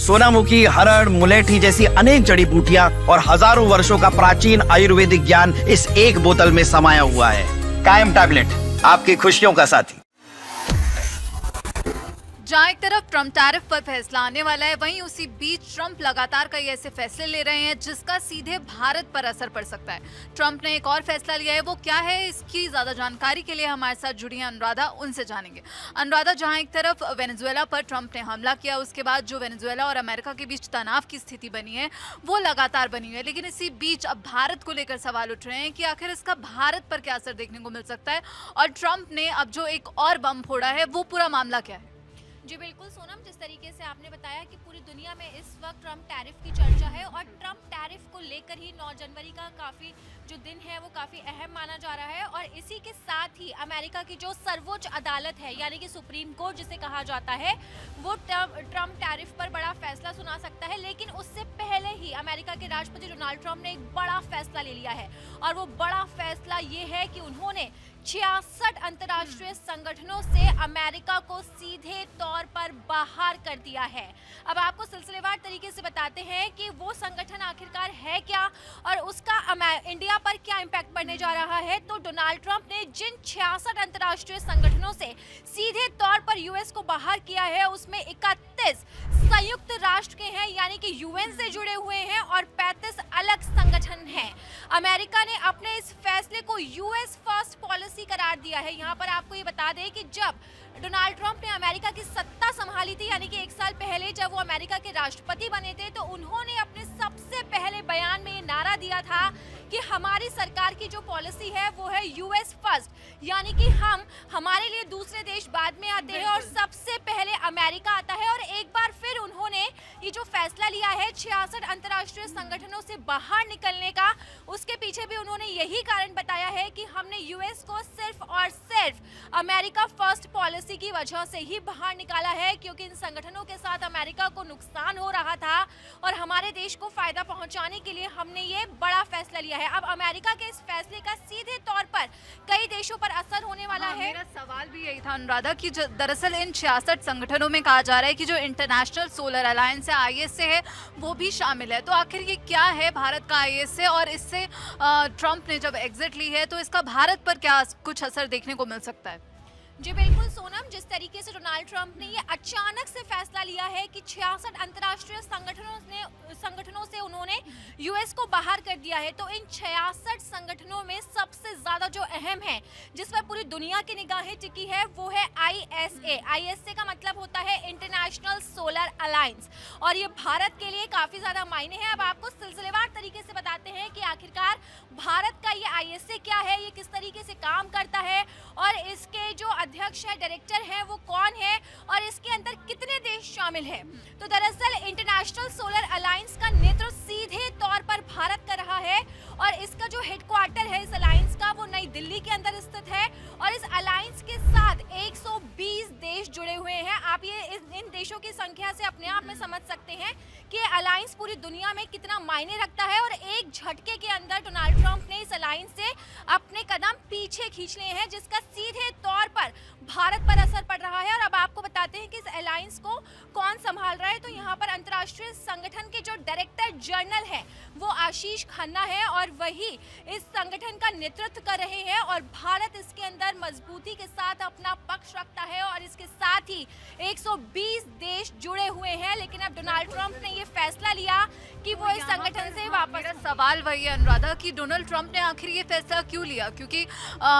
सोनामुखी, हरड़, मुलेठी जैसी अनेक जड़ी बूटियां और हजारों वर्षों का प्राचीन आयुर्वेदिक ज्ञान इस एक बोतल में समाया हुआ है। कायम टैबलेट, आपकी खुशियों का साथी। जहां एक तरफ ट्रम्प टैरिफ पर फैसला आने वाला है, वहीं उसी बीच ट्रम्प लगातार कई ऐसे फैसले ले रहे हैं जिसका सीधे भारत पर असर पड़ सकता है। ट्रम्प ने एक और फैसला लिया है, वो क्या है, इसकी ज्यादा जानकारी के लिए हमारे साथ जुड़ी हैं अनुराधा, उनसे जानेंगे। अनुराधा, जहां एक तरफ वेनेजुएला पर ट्रम्प ने हमला किया, उसके बाद जो वेनेजुएला और अमेरिका के बीच तनाव की स्थिति बनी है वो लगातार बनी है, लेकिन इसी बीच अब भारत को लेकर सवाल उठ रहे हैं कि आखिर इसका भारत पर क्या असर देखने को मिल सकता है, और ट्रम्प ने अब जो एक और बम फोड़ा है वो पूरा मामला क्या है? जी बिल्कुल सोनम, जिस तरीके से आपने बताया कि पूरी दुनिया में इस वक्त ट्रम्प टैरिफ की चर्चा है और ट्रम्प टैरिफ को लेकर ही 9 जनवरी का काफ़ी जो दिन है वो काफ़ी अहम माना जा रहा है। और इसी के साथ ही अमेरिका की जो सर्वोच्च अदालत है यानी कि सुप्रीम कोर्ट जिसे कहा जाता है, वो ट्रम्प टैरिफ पर बड़ा फैसला सुना सकता है। लेकिन उससे पहले ही अमेरिका के राष्ट्रपति डोनाल्ड ट्रम्प ने एक बड़ा फैसला ले लिया है, और वो बड़ा फैसला ये है कि उन्होंने 66 अंतर्राष्ट्रीय संगठनों से अमेरिका को सीधे तौर पर बाहर कर दिया है। अब आपको सिलसिलेवार तरीके से बताते हैं कि वो संगठन आखिरकार है क्या और उसका इंडिया पर क्या इम्पैक्ट पड़ने जा रहा है। तो डोनाल्ड ट्रंप ने जिन 66 अंतर्राष्ट्रीय संगठनों से सीधे तौर पर यूएस को बाहर किया है, उसमें 31 संयुक्त राष्ट्र के हैं यानी कि यूएन से जुड़े हुए हैं और 35 अलग संगठन हैं। अमेरिका ने अपने इस फैसले को यूएस फर्स्ट पॉलिसी करार दिया है। यहाँ पर आपको ये बता दें कि जब डोनाल्ड ट्रंप ने अमेरिका की सत्ता संभाली थी, यानी कि 1 साल पहले जब वो अमेरिका के राष्ट्रपति बने थे, तो उन्होंने अपने सबसे पहले बयान में ये नारा दिया था कि हमारी सरकार की जो पॉलिसी है वो है यूएस फर्स्ट, यानी कि हमारे लिए दूसरे देश बाद में आते हैं और सबसे पहले अमेरिका आता है। और एक बार फिर उन्होंने ये जो फैसला लिया है 66 अंतर्राष्ट्रीय संगठनों से बाहर निकलने का, उसके पीछे भी उन्होंने यही कारण बताया है कि हमने यूएस को सिर्फ और सिर्फ अमेरिका फर्स्ट पॉलिसी की वजह से ही बाहर निकाला है, क्योंकि इन संगठनों के साथ अमेरिका को नुकसान हो रहा था और हमारे देश को फायदा पहुंचाने के लिए हमने ये बड़ा फैसला लिया है। अब अमेरिका के इस फैसले का सीधे तौर पर कई देशों पर असर होने वाला है। मेरा सवाल भी यही था अनुराधा कि दरअसल इन 66 संगठनों में कहा जा रहा है कि जो इंटरनेशनल सोलर अलायंस है, आईएसए है, वो भी शामिल है। तो आखिर ये क्या है भारत का आईएसए, और इससे ट्रंप ने जब एग्जिट ली है तो इसका भारत पर क्या कुछ असर देखने को मिल सकता है? जी बिल्कुल सोनम, जिस तरीके से डोनाल्ड ट्रंप ने ये अचानक से फैसला लिया है कि 66 अंतर्राष्ट्रीय संगठनों से उन्होंने यूएस को बाहर कर दिया है, तो इन 66 संगठनों में सबसे ज्यादा जो अहम है, जिस पर पूरी दुनिया की निगाहें टिकी है, वो है आईएसए। आईएसए का मतलब होता है इंटरनेशनल सोलर अलायंस, और ये भारत के लिए काफी ज्यादा मायने हैं। अब आपको सिलसिलेवार तरीके से बताते हैं कि आखिरकार भारत का ये आईएसए क्या है, ये किस तरीके से काम करता है, और इसके जो अध्यक्ष है, डायरेक्टर है, वो कौन है, और इसके अंदर कितने देश शामिल हैं। तो दरअसल इंटरनेशनल सोलर अलायंस का नेतृत्व सीधे तौर पर भारत कर रहा है, और इसका जो हेडक्वार्टर है इस अलायंस का, वो नई दिल्ली के अंदर स्थित है, और इस अलायंस के साथ 120 देश जुड़े हुए हैं। आप ये इन देशों की संख्या से अपने आप में समझ सकते हैं कि अलायंस पूरी दुनिया में कितना मायने रखता है, और एक झटके के अंदर डोनाल्ड ट्रंप ने इस अलायंस से अपने कदम पीछे खींच लिए हैं, जिसका सीधे तौर पर भारत पर असर पड़ रहा है। और अब आपको बताते हैं कि इस अलायंस को कौन संभाल रहा है। तो यहाँ पर अंतर्राष्ट्रीय संगठन के जो डायरेक्टर जनरल है वो आशीष खन्ना है, और वही इस संगठन का नेतृत्व कर रहे हैं, और भारत इसके अंदर मजबूती के साथ अपना पक्ष रखता है, और इसके साथ ही 120 देश जुड़े हुए हैं। लेकिन अब डोनाल्ड ट्रंप ने ये फैसला लिया कि वो इस संगठन से वापस। सवाल वही है अनुराधा कि डोनाल्ड ट्रंप ने आखिर ये फैसला क्यों लिया, क्योंकि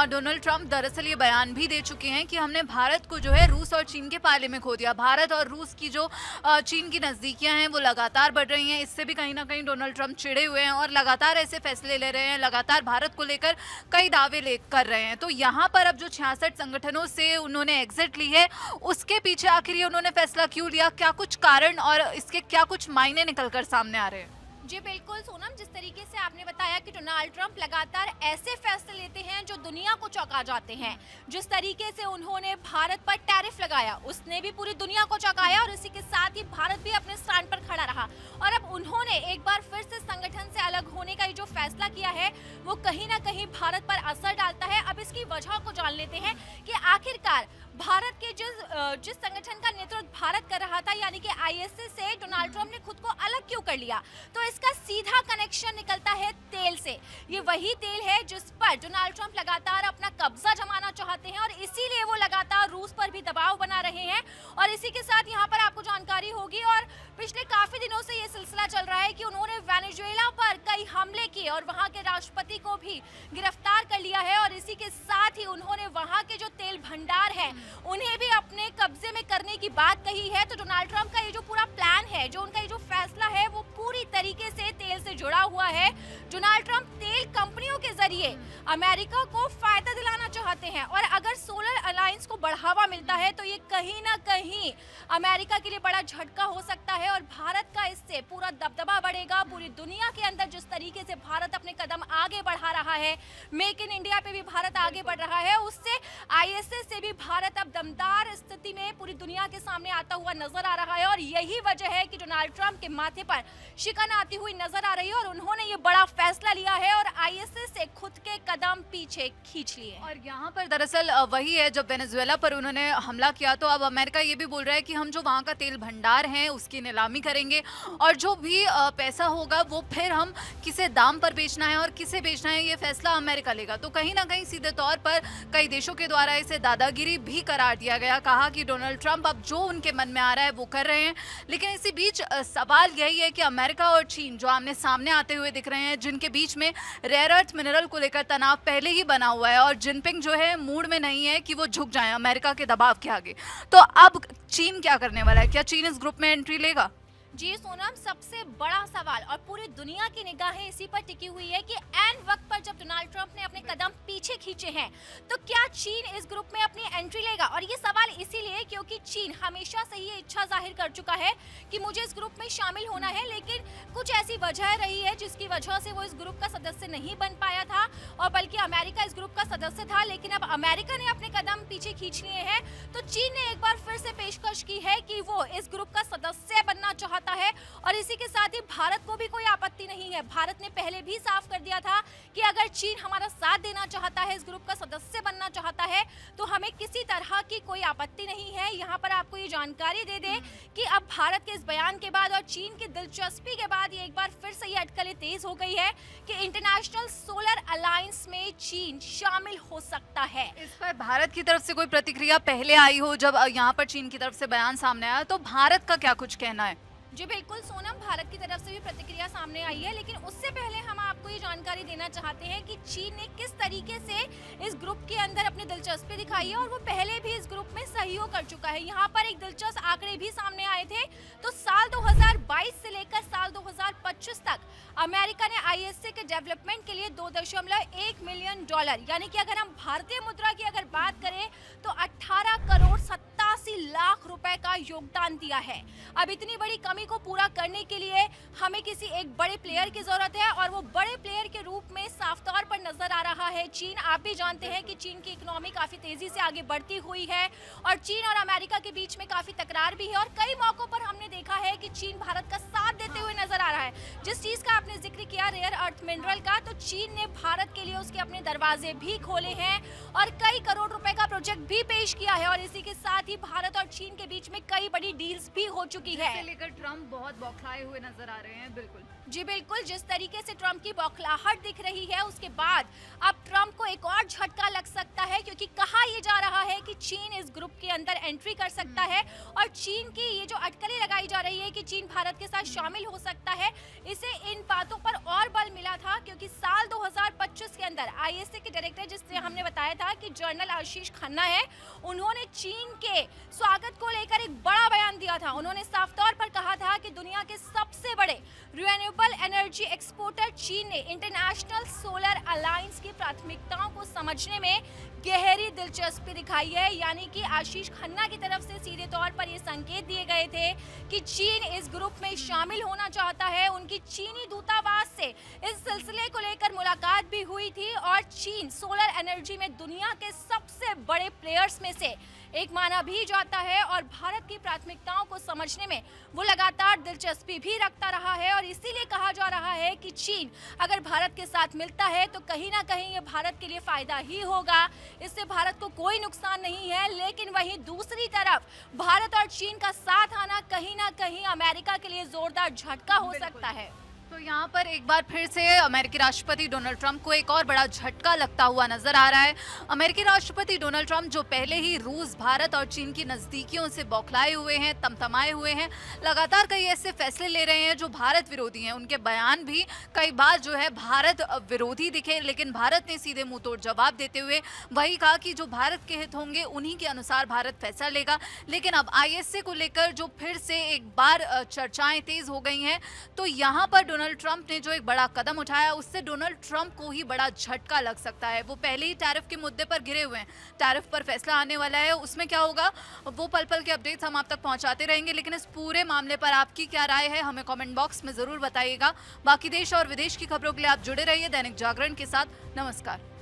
डोनाल्ड ट्रंप दरअसल ये बयान भी दे चुके हैं कि हमने भारत को जो है रूस और चीन के पाले में खो दिया। भारत और रूस की जो चीन की नज़दीकियां हैं वो लगातार बढ़ रही हैं, इससे भी कहीं ना कहीं डोनाल्ड ट्रंप चिढ़े हुए हैं और लगातार ऐसे फैसले ले रहे हैं, लगातार भारत को लेकर कई दावे कर रहे हैं। तो यहाँ पर अब जो 66 संगठनों से उन्होंने एग्जिट ली है, उसके पीछे आखिर ये उन्होंने फैसला क्यों लिया, क्या कुछ कारण और इसके क्या कुछ मायने निकल कर सामने आ रहे हैं? जी बिल्कुल सोनम, जिस तरीके से आपने बताया कि डोनाल्ड ट्रंप लगातार ऐसे फैसले लेते हैं जो दुनिया को चौंका जाते हैं। जिस तरीके से उन्होंने भारत पर टैरिफ लगाया, उसने भी पूरी दुनिया को चौंकाया, और इसी के साथ ही भारत भी अपने स्थान पर खड़ा रहा। और अब उन्होंने एक बार फिर से संगठन से अलग होने का जो फैसला किया है, वो कहीं ना कहीं भारत पर असर डालता है। अब इसकी वजह को जान लेते हैं कि आखिरकार भारत के जिस संगठन का नेतृत्व भारत कर रहा था यानी कि आईएसए से डोनाल्ड ट्रंप ने खुद को अलग क्यों कर लिया, तो इसका सीधा कनेक्शन निकलता है तेल से। ये वही तेल है जिस पर डोनाल्ड ट्रंप लगातार अपना कब्जा जमाना चाहते हैं और इसीलिए वो लगातार रूस पर भी दबाव बना रहे हैं। और इसी के साथ यहाँ पर आपको जानकारी होगी, और पिछले काफी दिनों से ये सिलसिला चल रहा है कि उन्होंने वेनेजुएला पर कई हमले किए और वहां के राष्ट्रपति को भी गिरफ्तार कर लिया है। और इसी के साथ ही उन्होंने वहां के जो तेल भंडार हैं उन्हें भी अपने कब्जे में करने की बात कही है। तो डोनाल्ड ट्रंप का ये जो पूरा प्लान है, जो उनका ये जो फैसला है, वो पूरी तरीके से तेल से जुड़ा हुआ है। डोनाल्ड ट्रंप तेल कंपनियों के जरिए अमेरिका को फायदा दिलाना चाहते हैं और अगर सोलर अलायंस को बढ़ावा मिलता है तो ये कहीं ना कहीं अमेरिका के लिए बड़ा झटका हो सकता है और भारत का इससे पूरा दबदबा बढ़ेगा। पूरी दुनिया के अंदर जिस तरीके से भारत अपने कदम आगे बढ़ा रहा है, मेक इन इंडिया पे भी भारत आगे बढ़ रहा है, उससे आईएसए से भी भारत अब दमदार स्थिति में पूरी दुनिया के सामने आता हुआ नजर आ रहा है। और यही वजह है कि डोनाल्ड ट्रंप के माथे पर शिकन आती हुई नजर आ रही है और उन्होंने ये बड़ा फैसला लिया है और आईएसए से खुद के कदम पीछे खींच लिए। और यहाँ पर दरअसल वही है, जब वेनेजुएला पर उन्होंने हमला किया तो अब अमेरिका ये भी बोल रहा है कि हम जो वहाँ का तेल भंडार है उसकी नीलामी करेंगे और जो भी पैसा होगा वो फिर हम किसे दाम पर बेचना है और किसे बेचना है ये फैसला अमेरिका लेगा। तो कहीं ना कहीं सीधे तौर पर कई देशों के द्वारा इसे दादागिरी भी करार दिया गया, कहा कि डोनाल्ड ट्रंप अब जो उनके मन में आ रहा है वो कर रहे हैं। लेकिन इसी बीच सवाल यही है कि अमेरिका और चीन जो आमने सामने आते हुए दिख रहे हैं, जिनके बीच में रेयर अर्थ मिनरल को लेकर तनाव पहले ही बना हुआ है और जिनपिंग जो है मूड में नहीं है कि वो झुक जाएं अमेरिका के दबाव के आगे, तो अब चीन क्या करने वाला है? क्या चीन इस ग्रुप में एंट्री लेगा? जी सोनम, सबसे बड़ा सवाल और पूरी दुनिया की निगाहें इसी पर टिकी हुई है कि ऐन वक्त पर जब डोनाल्ड ट्रंप ने अपने कदम पीछे खींचे हैं तो क्या चीन इस ग्रुप में अपनी एंट्री लेगा। और ये सवाल इसीलिए क्योंकि चीन हमेशा से ये इच्छा जाहिर कर चुका है कि मुझे इस ग्रुप में शामिल होना है, लेकिन कुछ ऐसी वजह रही है जिसकी वजह से वो इस ग्रुप का सदस्य नहीं बन पाया था और बल्कि अमेरिका इस ग्रुप का सदस्य था। लेकिन अब अमेरिका ने अपने कदम पीछे खींच लिए हैं तो चीन ने एक बार फिर से पेशकश की है कि वो इस ग्रुप का सदस्य बनना चाहता है। और इसी के साथ ही भारत को भी कोई आपत्ति नहीं है। भारत ने पहले भी साफ कर दिया था कि अगर चीन हमारा साथ देना चाहता है, इस ग्रुप का सदस्य बनना चाहता है, तो हमें किसी तरह की कोई आपत्ति नहीं है। यहाँ पर आपको ये जानकारी दे दें कि अब भारत के इस बयान के बाद और चीन की दिलचस्पी के बाद ये एक बार फिर से ये अटकलें तेज हो गई है कि इंटरनेशनल सोलर अलायंस में चीन शामिल हो सकता है। इस पर भारत की तरफ से कोई प्रतिक्रिया पहले आई हो जब यहाँ पर चीन की तरफ से बयान सामने आया, तो भारत का क्या कुछ कहना है? जी बिल्कुल सोनम, भारत की तरफ से भी प्रतिक्रिया सामने आई है, लेकिन उससे पहले हम आपको ये जानकारी देना चाहते हैं कि चीन ने किस तरीके से इस ग्रुप के अंदर अपनी दिलचस्पी दिखाई है और वो पहले भी इस ग्रुप में सहयोग कर चुका है। यहाँ पर एक दिलचस्प आंकड़े भी सामने आए थे, तो साल 2022 से लेकर साल 2025 तक अमेरिका ने आईएसए के डेवलपमेंट के लिए $2.1 मिलियन, यानी कि अगर हम भारतीय मुद्रा की अगर बात करें तो 18 करोड़ 87 लाख रुपए का योगदान दिया है। अब इतनी बड़ी कमी को पूरा करने के लिए हमें किसी एक बड़े प्लेयर की जरूरत है और वो बड़े प्लेयर के रूप में साफ तौर पर नजर आ रहा है चीन। आप भी जानते हैं कि चीन की इकोनॉमी काफी तेजी से आगे बढ़ती हुई है और चीन और अमेरिका के बीच में काफी तकरार भी है और कई मौकों पर हमने देखा है कि चीन भारत का साथ देते हुए नजर आ रहा है। जिस चीज का आपने जिक्र किया रेयर अर्थ मिनरल का, तो चीन ने भारत के लिए उसके अपने दरवाजे भी खोले हैं और कई करोड़ रुपए का प्रोजेक्ट भी पेश किया है और इसी के साथ ही भारत और चीन के बीच में कई बड़ी डील्स भी हो चुकी है। लेकर ट्रंप बहुत बौखलाए हुए नजर आ रहे हैं। बिल्कुल जी बिल्कुल, जिस तरीके से ट्रंप की बौखलाहट दिख रही है उसके बाद अब ट्रंप को एक और झटका लग सकता है क्योंकि कहा यह जा रहा है कि चीन इस ग्रुप के अंदर एंट्री कर सकता है और चीन की ये जो अटकलें लगाई जा रही है कि चीन भारत के साथ शामिल हो सकता है, इसे इन बातों पर और बल मिला था क्योंकि साल 2025 के अंदर आईएसए के डायरेक्टर, जिससे हमने बताया था कि जनरल आशीष खन्ना है, उन्होंने चीन के स्वागत को लेकर एक बड़ा बयान दिया था। उन्होंने साफ तौर पर कहा था कि दुनिया के सबसे बड़े रिन्यूएबल एनर्जी एक्सपोर्टर चीन ने इंटरनेशनल सोलर अलायंस की प्राथमिकताओं को समझने में गहरी दिलचस्पी दिखाई है। यानी कि आशीष खन्ना की तरफ से सीधे तौर पर ये संकेत दिए गए थे कि चीन इस ग्रुप में शामिल होना चाहता है। उनकी चीनी दूतावास से इस सिलसिले को लेकर मुलाकात भी हुई थी और चीन सोलर एनर्जी में दुनिया के सबसे सबसे बड़े प्लेयर्स में से एक माना भी जाता है और भारत की प्राथमिकताओं को समझने में वो लगातार दिलचस्पी भी रखता रहा है। और इसीलिए कहा जा रहा है कि चीन अगर भारत के साथ मिलता है तो कहीं ना कहीं ये भारत के लिए फायदा ही होगा, इससे भारत को कोई नुकसान नहीं है। लेकिन वहीं दूसरी तरफ भारत और चीन का साथ आना कहीं ना कहीं अमेरिका के लिए जोरदार झटका हो सकता है। तो यहाँ पर एक बार फिर से अमेरिकी राष्ट्रपति डोनाल्ड ट्रंप को एक और बड़ा झटका लगता हुआ नजर आ रहा है। अमेरिकी राष्ट्रपति डोनाल्ड ट्रंप जो पहले ही रूस, भारत और चीन की नजदीकियों से बौखलाए हुए हैं, तमतमाए हुए हैं, लगातार कई ऐसे फैसले ले रहे हैं जो भारत विरोधी हैं। उनके बयान भी कई बार जो है भारत विरोधी दिखे, लेकिन भारत ने सीधे मुंह तोड़ जवाब देते हुए वही कहा कि जो भारत के हित होंगे उन्हीं के अनुसार भारत फैसला लेगा। लेकिन अब ISA को लेकर जो फिर से एक बार चर्चाएं तेज हो गई हैं, तो यहाँ पर डोनाल्ड ट्रंप ने जो एक बड़ा कदम उठाया उससे डोनाल्ड ट्रंप को ही बड़ा झटका लग सकता है। वो पहले ही टैरिफ के मुद्दे पर घिरे हुए हैं, टैरिफ पर फैसला आने वाला है, उसमें क्या होगा वो पल पल के अपडेट्स हम आप तक पहुंचाते रहेंगे। लेकिन इस पूरे मामले पर आपकी क्या राय है हमें कमेंट बॉक्स में जरूर बताइएगा। बाकी देश और विदेश की खबरों के लिए आप जुड़े रहिए दैनिक जागरण के साथ। नमस्कार।